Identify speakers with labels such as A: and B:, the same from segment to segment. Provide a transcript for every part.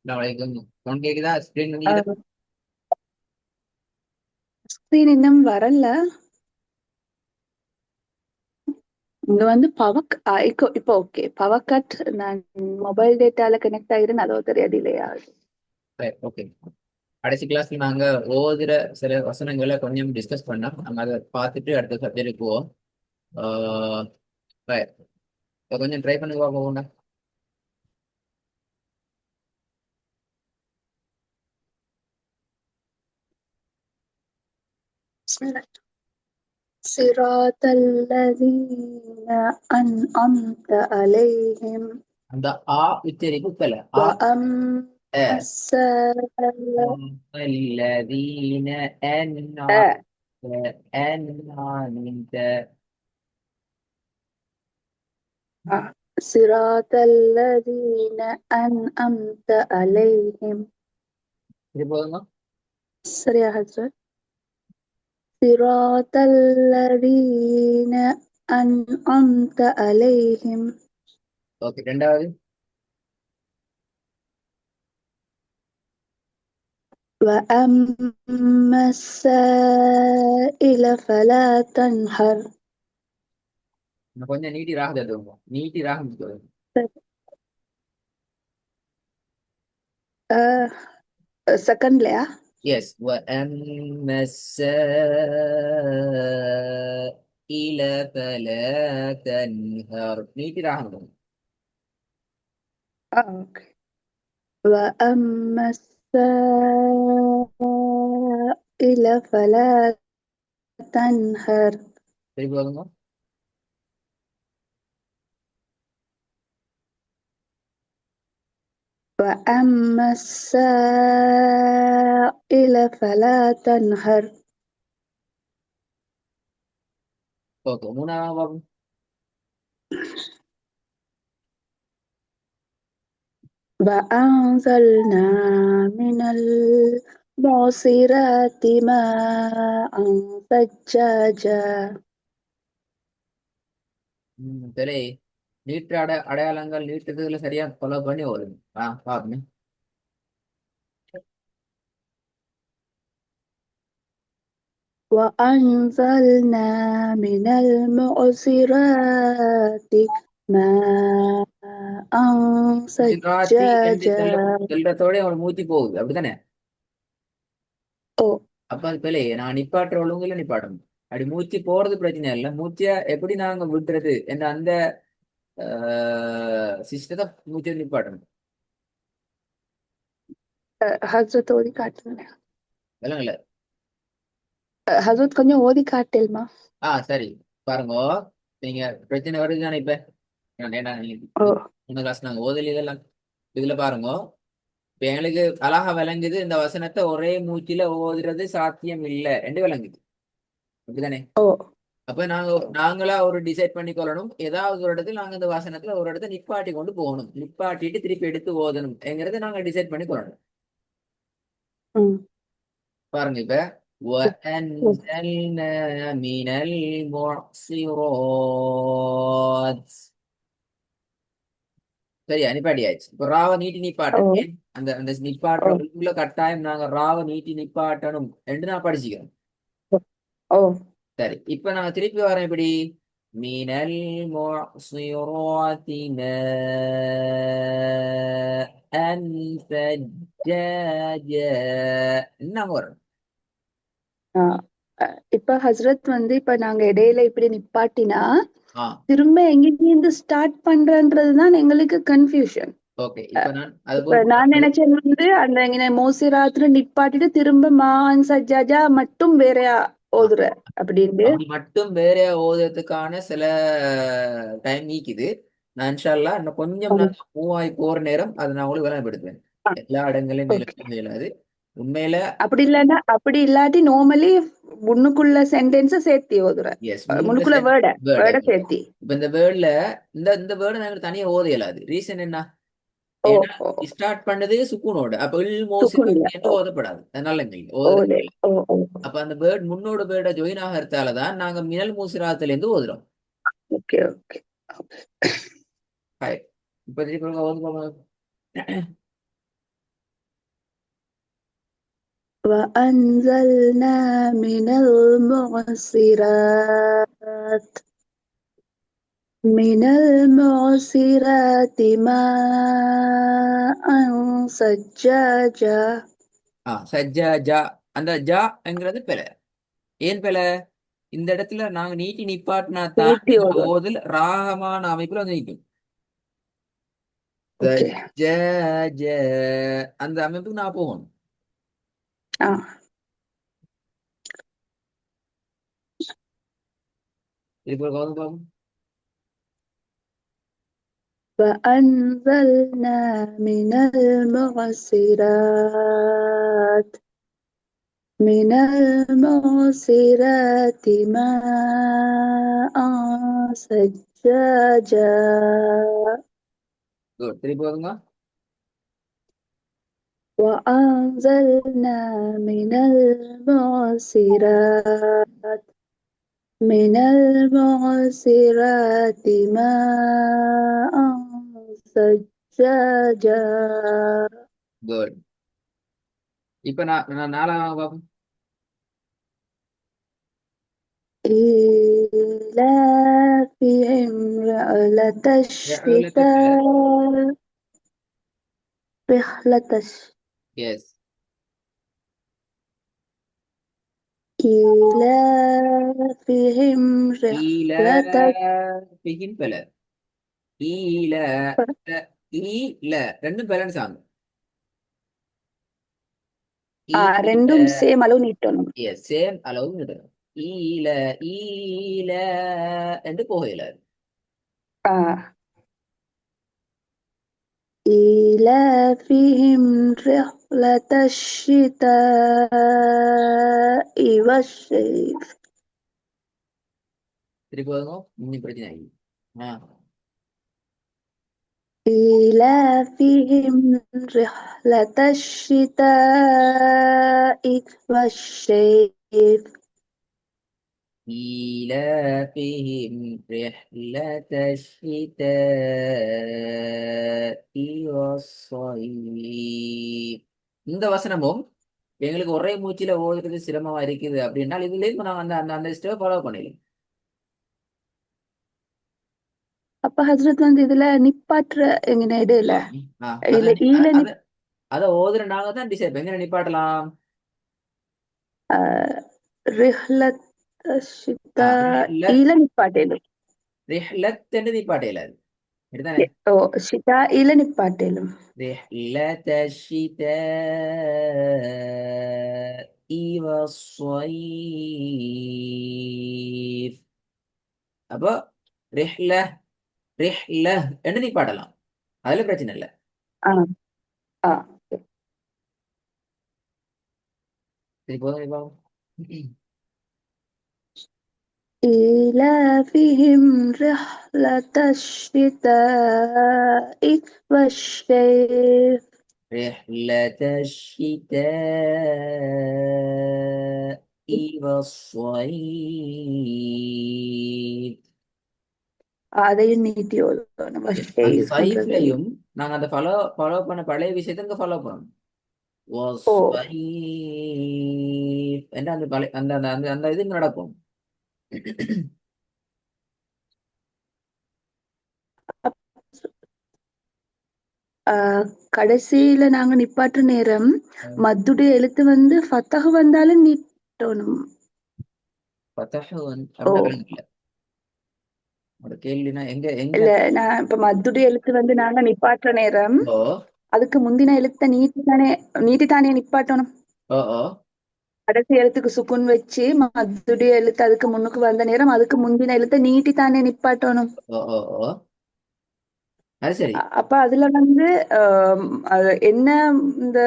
A: நாளைக்கு உனக்கு கேக்குதா ஸ்கிரீன் நீக்குதா?
B: ஸ்க்ரீன் இன்னும் வரல. இங்க வந்து பவர் இப்போ ஓகே பவர் கட். நான் மொபைல் டேட்டால கனெக்ட் ஆகிருந்தேன், அதோ தெரியா டிலே ஆகுது.
A: ஓகே. கடைசி கிளாஸ்ல நாங்க ஓதுற சில வசனங்களை கொஞ்சம் டிஸ்கஸ் பண்ணோம். நம்ம அதை பார்த்துட்டு அடுத்த சப்ஜெக்ட் போவோம். ஆஹ் right. இப்ப கொஞ்சம் ட்ரை பண்ணி பார்ப்போம்.
B: صراط الذين أنعمت عليهم
A: அந்த ஆ உச்சரிப்பு பல ஆ
B: وأما
A: அ
B: السائل
A: الذين أنعمت
B: صراط الذين أنعمت عليهم.
A: இது போதுமா?
B: சரியா ஹஸ்ரத்? صراط الذين أنعمت عليهم
A: ஓகே, ரெண்டாவது.
B: وأما السائل فلا تنهر.
A: இன்னும் கொஞ்சம் நீட்டி ராகம் தருவோம், நீட்டி ராகம் தருவோம்.
B: செகண்ட் லேயா?
A: எஸ். وأما السائل فلا تنهر. நீட்டி ராகம் தருவோம்.
B: اوكي. وأما السائل فلا تنهر.
A: சரி போதுமா?
B: وأما السائل فلا تنهر.
A: ஓகே, மூணாவது பாபு.
B: وأنزلنا من المعصرات ماء ثجاجا.
A: சரி. நீட்டு அடையாளங்கள் நீட்டுறதுல சரியா ஃபாலோ பண்ணி வரும். பாருங்க.
B: وأنزلنا من المعصرات ماء
A: குஜராத்தி என்று
B: ثجاجا.
A: சொல்றதோட அவன் மூத்தி போகுது, அப்படித்தானே?
B: ஓ.
A: அப்ப அது பிள்ளை நான் நிப்பாட்டுற ஒழுங்குல நிப்பாட்டணும். அப்படி மூச்சு போறது பிரச்சனை இல்லை, மூச்சைய எப்படி நாங்க விட்டுறது என்ற அந்த சிஸ்டத்தை மூச்சை நிப்பாட்டணும்.
B: ஹஸ்ரத் ஓதி காட்டுங்க.
A: விலங்குல.
B: ஹஸ்ரத் கொஞ்சம் ஓதி காட்டேல்மா?
A: சரி. பாருங்க, நீங்க பிரச்சனை வருது தானே இப்ப?
B: ஓ.
A: இந்த கிளாஸ் நாங்க ஓதல் இதெல்லாம் இதுல பாருங்க. இப்ப எங்களுக்கு அழகா விளங்குது, இந்த வசனத்தை ஒரே மூச்சில ஓதுறது சாத்தியம் இல்லை என்று விளங்குது, அப்படிதானே?
B: ஓ.
A: அப்ப நாங்களா ஒரு டிசைட் பண்ணி கொள்ளணும். ஏதாவது ஒரு இடத்துல நாங்க இந்த வசனத்துல ஒரு இடத்த நிப்பாட்டி கொண்டு போகணும், நிப்பாட்டிட்டு திருப்பி எடுத்து ஓதணும் என்கிறத நாங்க டிசைட் பண்ணி கொள்ளணும்.
B: ம்.
A: பாருங்க இப்ப وَأَنزَلْنَا مِنَ الْمُعْصِرَاتِ. சரியா? நிப்பாட்டியாச்சு. இப்ப ராவ நீட்டி
B: ஓ.
A: நிப்பாட்டணும். ஏன் அந்த அந்த
B: ஓ.
A: நிப்பாட்டுற கட்டாயம் நாங்க ராவ நீட்டி நிப்பாட்டணும் என்று நான் படிச்சுக்கிறேன்.
B: ஓ.
A: சரி, இப்ப நான் திருப்பி வரேன். இப்படி மினல் முஅஸிராத்தி மாஅன் ஸஜ்ஜாஜா. என்ன வரும்?
B: ஆ. இப்ப ஹஸ்ரத் வந்து இப்ப நாங்க இடையில இப்படி நிப்பாட்டினா
A: ஆ
B: திரும்ப எங்கிருந்து ஸ்டார்ட் பண்றன்றதுதான் எங்களுக்கு கன்ஃபியூஷன்.
A: ஓகே. இப்ப நான் அது
B: இப்ப நான் நினைச்சேன் வந்து அந்த இங்க மோசிராத்துல நிப்பாட்டிட்டு திரும்ப மான் சஜ்ஜாஜா மட்டும் வேறையா
A: ஆ,
B: ஓதுற அப்படின்னு.
A: அப்படி மட்டும் வேற ஓதுறதுக்கான சில டைம் நீக்குது. நான் இன்ஷா அல்லாஹ் இன்னும் கொஞ்சம்
B: ஆமா.
A: நான் மூவ் ஆகி போற நேரம் அதை நான் உங்களுக்கு விளம்படுத்துவேன். எல்லா இடங்களையும்
B: ஓகே.
A: இயலாது உண்மையில.
B: அப்படி இல்லைன்னா அப்படி இல்லாட்டி நார்மலி முன்னுக்குள்ள சென்டென்ஸ சேர்த்தி ஓதுற.
A: எஸ், முன்னுக்கு
B: முன்னுக்குள்ள வேர்ட
A: வேர்டு.
B: வேர்ட சேர்த்தி.
A: இப்ப இந்த வேர்ட்ல இந்த வேர்டு நாங்க தனியா ஓத இயலாது. ரீசன் என்ன?
B: ஓ.
A: ஏன்னா
B: ஓ.
A: ஸ்டார்ட் பண்ணது சுக்கூனோட. அப்ப இல்
B: சுக்குனியா.
A: மோசிராத் என்று
B: ஓ.
A: ஓதப்படாது. அதனால எங்களுக்கு ஓதுற.
B: ஓலே. ஓ. ஓ.
A: அப்ப அந்த வேர்ட் முன்னோட வேர்டை ஜாயின் ஆகிறதால தான் நாங்க மினல் மூசிராத்துல இருந்து ஓதுறோம்.
B: ஓகே. ஓகே.
A: ஹாய். இப்ப திருப்பி ஓதுவோமா?
B: وأنزلنا من المعصرات ماء ثجاجا.
A: சஜ்ஜா அந்த ஜா என்கிறது பிழை. ஏன் பிழை? இந்த இடத்துல நாங்க நீட்டி நிப்பாட்டினா தான்
B: நீட்டி
A: எங்களோட
B: ஓதுவோம்.
A: ஓதல் ராகமான அமைப்புல வந்து நிற்கும்.
B: ஓகே.
A: சஜ்ஜாஜ அந்த அமைப்புக்கு நான் போகணும்.
B: ஆ.
A: இப்போ பாப்போம்.
B: وأنزلنا من المعصرات ماء ثجاجا.
A: Good. திருப்பி போதுங்க.
B: وأنزلنا من المعصرات ماء ثجاجا.
A: Good. இப்ப நான் நாலாம் பாப்போம்.
B: إيلافهم رحلة الشتاء رحلة
A: எஸ்.
B: إيلافهم
A: ஈல
B: رحلة
A: பிகின் பிழை. ஈல ஈல ரெண்டும் பேலன்ஸ் ஆகும். ஈல
B: ரெண்டும் சேம் அளவு நீட்டணும்.
A: எஸ் சேம் அளவு விடணும். ஈல ஈல என்று போகல.
B: إيلافهم رحلة الشتاء والصيف.
A: திருப்பி போதுங்க. இன்னும் பிரச்சனை ஆகி.
B: إيلافهم رحلة الشتاء والصيف.
A: إيلافهم رحلة الشتاء والصيف. இந்த வசனமும் எங்களுக்கு ஒரே மூச்சில ஓதுறது சிரமமா இருக்குது அப்படின்னா இதுல இருந்து நாங்க அந்த அந்த அந்த ஸ்டெப் ஃபாலோ பண்ணிடலாம்.
B: அப்ப ஹஜ்ரத் வந்து இதுல நிப்பாட்டுற எங்க இடையில இல்ல ஈல
A: அத ஓதுற நாங்க தான் டிசைட் எங்க நிப்பாட்டலாம்.
B: ரிஹ்லத் ஈல நிப்பாட்டேலும்.
A: ரிஹ்லத் என்று நிப்பாட்டையில அப்படித்தானே?
B: ஓ ஷிதா ஈல நிப்பாட்டேலும்.
A: رحلة الشتاء والصيف. அப்போ ரிஹ்ல ரிஹ்ல என்று நீ பாடலாம். அதுல பிரச்சனை இல்லை.
B: ஆ ஆ
A: சரி போதும்.
B: إيلافهم رحلة الشتاء والصيف.
A: رحلة الشتاء والصيف.
B: அதையும் நீட்டி ஓதணும்.
A: அந்த
B: வஷைஃப்ன்றது.
A: சைஃப்லையும் நாங்க அந்த ஃபாலோ பண்ண பழைய விஷயத்தை ஃபாலோ பண்ணணும்.
B: ஓ
A: والصيف என்ன அந்த பழைய அந்த அந்த அந்த அந்த இது நடக்கும்.
B: கடைசியில நாங்க நிப்பாட்டு நேரம் மத்துடைய எழுத்து வந்து ஃபத்தஹ் வந்தாலும் நீட்டணும்.
A: ஃபதஹ்
B: ஓ
A: அப்படி விளங்கல. ஒரு கேள்வினா எங்க எங்க
B: இல்ல நான் இப்ப மத்துடைய எழுத்து வந்து நாங்க நிப்பாட்டுற நேரம்
A: ஓ
B: அதுக்கு முந்தின எழுத்த நீட்டி தானே நிப்பாட்டணும்.
A: ஓ ஓ
B: கடைசி எழுத்துக்கு சுக்குன் வச்சு மத்துடைய எழுத்து அதுக்கு முன்னுக்கு வந்த நேரம் அதுக்கு முந்தின எழுத்த நீட்டி தானே நிப்பாட்டணும்.
A: ஓ ஓ ஓ அது சரி.
B: அப்ப அதுல வந்து அது என்ன இந்த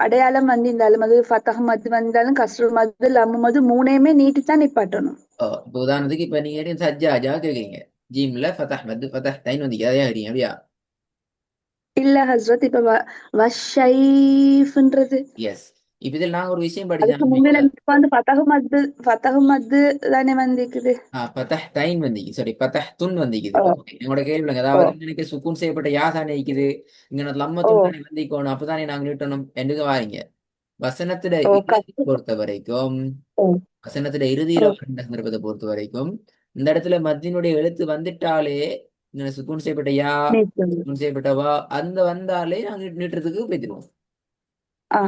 B: அடையாளம் வந்து இருந்தாலும் அது ஃபத்தஹ் மது வந்தாலும் கஸ்ரு மது லம்மு மது மூணையுமே நீட்டித்தான் நிப்பாட்டணும்.
A: ஓ இப்போ உதாரணத்துக்கு இப்ப நீங்க சஜ்ஜாஜா கேக்குறீங்க. ஜீம்ல ஃபதஹ் மத் ஃபதஹ் தைன் வந்து அதையா கேட்டீங்க அப்படியா?
B: இல்ல ஹஸ்ரத் இப்ப வஷைஃப்ன்றது
A: எஸ். இப்ப இதில் நாங்க ஒரு விஷயம்
B: அதுக்கு
A: படிச்சோம்.
B: முந்தின இப்ப வந்து ஃபத்தஹ் மது தானே வந்திக்குது.
A: ஃபதஹ் தைன் வந்திக்கு சாரி ஃபதஹ் துன் வந்திக்குது.
B: ஓ
A: ஓகே உங்களோட கேள்வி விளங்க.
B: ஓ
A: அதாவது எனக்கு சுக்கூன் செய்யப்பட்ட யா தானே இருக்குது. இங்க லம்ம
B: ஓ
A: துன் தானே வந்திக்கணும் அப்பதானே நாங்க நிட்டணும் என்று வாரீங்க. வசனத்துல
B: ஓ
A: இறுதி பொறுத்த வரைக்கும்,
B: ஓ
A: வசனத்துல
B: ஓ
A: இறுதியில வந்த சந்தர்ப்பத்தை பொறுத்த வரைக்கும், இந்த இடத்துல மத்தினுடைய எழுத்து வந்துட்டாலே, இந்த சுக்குன் செய்யப்பட்ட யா,
B: நேற்று
A: சுக்குன் செய்யப்பட்ட வா, அந்த வந்தாலே நாங்க நீட்டுறதுக்கு பேசிடுவோம்.
B: ஆ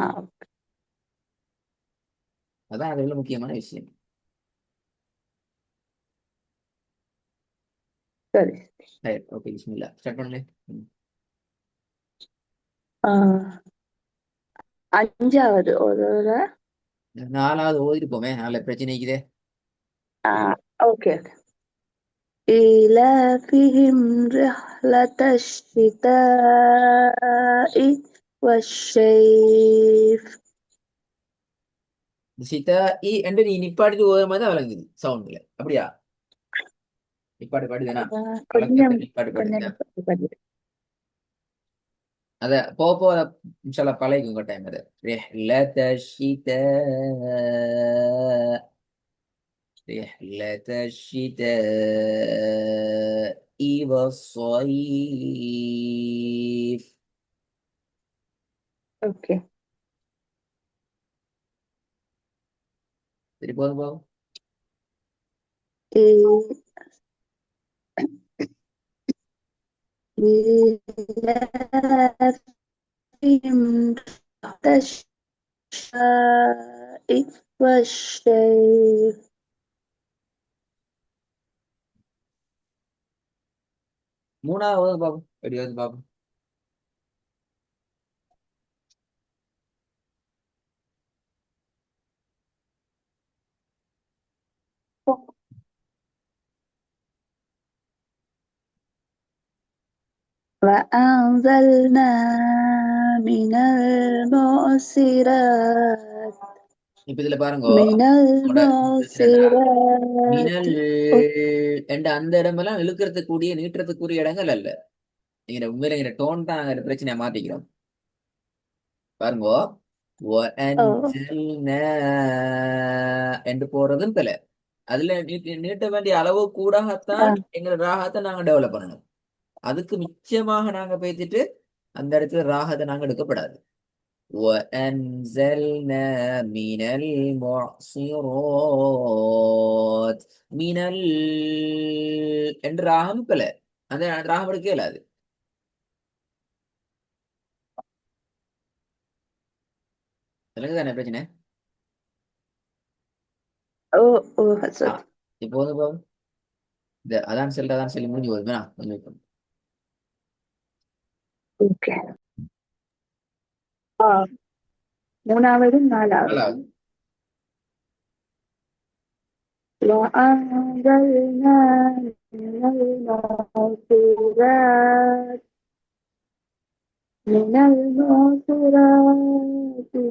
A: அதான் அதுல உள்ள முக்கியமான விஷயம்.
B: சரி.
A: ரைட், ஓகே, பிஸ்மில்லா ஸ்டார்ட் பண்ணல.
B: ஆ, அஞ்சாவது ஒரு
A: நாலாவது ஓதிட்டு போமே, நாலு பிரச்சனை இருக்குதே.
B: ஆ ஓகே. إيلافهم رحلة الشتاء والصيف.
A: இந்த சீதா ஈ என்று நீ நிப்பாட்டிட்டு ஓதுற மாதிரி தான் விளங்குது சவுண்ட்ல, அப்படியா? நிப்பாட்டு பாடுதானா?
B: கொஞ்சம்
A: வழக்கத்தை நிப்பாட்டு
B: கொஞ்சம்
A: பாடுதா?
B: கொஞ்சம்.
A: அத போக போக சில பழகிக்கும் டைம். அது رحلة الشتاء، رحلة الشتاء والصيف.
B: ஓகே.
A: சரி, போதும் போதும்.
B: إيلافهم رحلة الشتاء والصيف.
A: மூணாவது பாபு எப்படியாவது பாபு.
B: وأنزلنا من المعصرات
A: இப்ப இதுல பாருங்க,
B: من
A: உங்களோட பிரச்சனைடா
B: المعصرات.
A: மினல் என்ற அந்த இடமெல்லாம் இழுக்கிறதுக்கூடிய நீட்டுறதுக்குரிய இடங்கள் அல்ல. நீங்க உண்மையில டோன் தான் அங்க பிரச்சனையை மாத்திக்கிறோம். பாருங்க,
B: أو
A: وأنزلنا என்று போறதும் பிழை. அதுல நீட்ட வேண்டிய அளவு கூடத்தான் எங்க ராகத்தை நாங்க டெவலப் பண்ணணும். அதுக்கு மிச்சமாக நாங்க பேசிட்டு அந்த இடத்துல ராகத்தை நாங்க எடுக்கப்படாது. وأنزلنا من المعصرات من என்று ராகம் பிழை. அந்த ராகம் எடுக்க இயலாது. எனக்கு தானே பிரச்சனை.
B: أو أو
A: ஆ,
B: حسد.
A: இப்போ வந்து இந்த அதான் சொல்லி முடிஞ்சு போகுது கொஞ்சம்.
B: أوكي. மூணாவது நாலாவது.
A: நாலாவது.
B: وأنزلنا من المعصرات
A: அது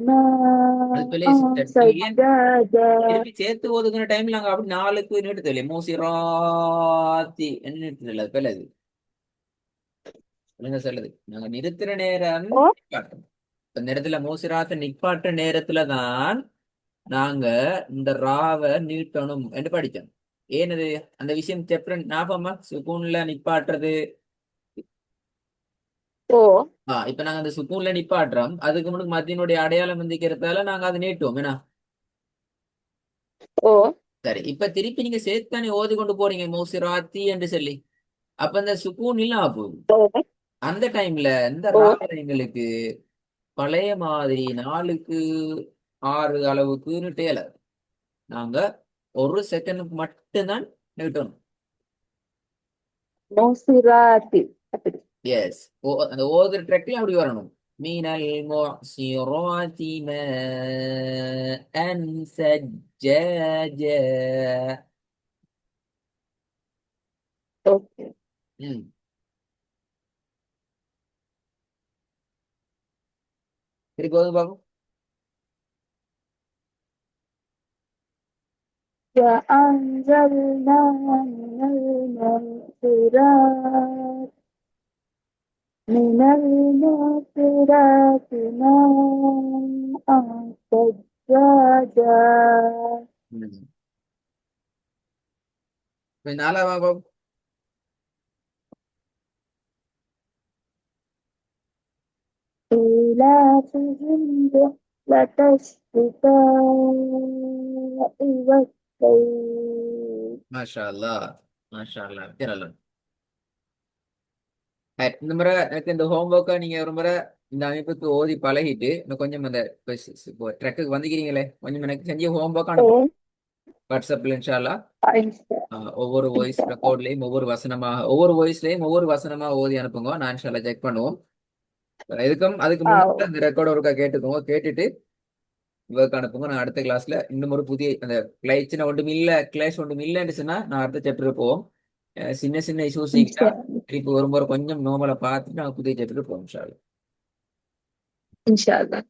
B: ماء
A: பிள்ளை நீங்க ஏன்
B: ثجاجا.
A: திருப்பி சேர்த்து ஒதுக்குற டைம்ல நாங்க அப்படி நாலுக்கு நீட்டு தெரியல, மூசிராத்தி என்ன நீட்டு தெரியல, அது பிள்ளை. அது ஒழுங்கா சொல்லுது, நாங்க நிறுத்துற நேரம்
B: ஓ
A: நிப்பாட்டும். இந்த இடத்துல மூசிராத்த நிப்பாட்ட நேரத்துல தான் நாங்க இந்த ராவை நீட்டணும் என்று படிச்சோம். ஏனது அந்த விஷயம் செப்பரன் ஞாபகமா, சுகூன்ல நிப்பாட்டுறது.
B: ஓ
A: இப்ப நாங்க அந்த சுகூன்ல நிப்பாட்டுறோம், அதுக்கு முன்னாடி மத்தியனுடைய அடையாளம் வந்திக்கிறதால நாங்க அதை நீட்டுவோம் ஏன்னா.
B: ஓ
A: சரி, இப்ப திருப்பி நீங்க சேர்த்தானே ஓதி கொண்டு போறீங்க மோசிராத்தி என்று சொல்லி, அப்ப அந்த சுகூன் இல்லாம போகுது.
B: ஓ
A: அந்த டைம்ல இந்த
B: ஓ
A: ராக எங்களுக்கு பழைய மாதிரி 4/6 அளவுக்கு நீட்டல. நாங்க 1 செகண்டுக்கு மட்டும்தான் நீட்டணும்.
B: மோசிராத்தி அப்படி.
A: எஸ், அந்த ஓதுற ட்ரெக்ல அப்படி வரணும். மீனல் முஅசிராத்தி மாஅன் சஜ்ஜாஜா.
B: ஓகே.
A: ம், திருப்பி ஓது பாப்போம்.
B: وأنزلنا من المعصرات ماء ثجاجا.
A: ம். இப்ப நாலாவது பாப்போம்.
B: إيلافهم let us இவற்றை
A: மாஷா அல்லாஹ். மாஷா அல்லாஹ். சரி, நல்லா. இந்த முறை எனக்கு இந்த ஹோம்ஒர்க்கை நீங்க ஒரு முறை இந்த அமைப்புக்கு ஓதி பழகிட்டு இன்னும் கொஞ்சம் அந்த இப்போ ட்ரெக்குக்கு வந்துக்கிறீங்களே கொஞ்சம் எனக்கு செஞ்சு ஹோம்ஒர்க் அனுப்புங்க
B: ஏன்
A: வாட்ஸ்அப்ல இன்ஷால்லா.
B: இன்ஷா
A: ஒவ்வொரு வாய்ஸ்
B: இன்ஷா
A: ரெக்கார்ட்லயும் ஒவ்வொரு வாய்ஸ்லயும் ஒவ்வொரு வசனமா ஓதி அனுப்புங்க. நான் இன்ஷால்லா செக் பண்ணுவோம். அதுக்கு முன்னாடி அந்த ரெக்கார்ட் ஒருக்கா கேட்டுக்கோங்க. கேட்டுட்டு ஒர்க் அனுப்புங்க. நான் அடுத்த கிளாஸ்ல இன்னும் ஒரு புதிய அந்த கிளைச்சின ஒன்றும் இல்ல கிளாஸ் ஒன்றும் இல்லைன்னு சொன்னா நான் அடுத்த சாப்டர் போவோம். சின்ன சின்ன இஷ்யூஸ்
B: இன்ஷா
A: இப்போ ஒரு முறை கொஞ்சம் நோமலை பார்த்துட்டு நான் புதிய சாப்டர் போவோம். இன்ஷா
B: இன்ஷா
A: அல்லாஹ்.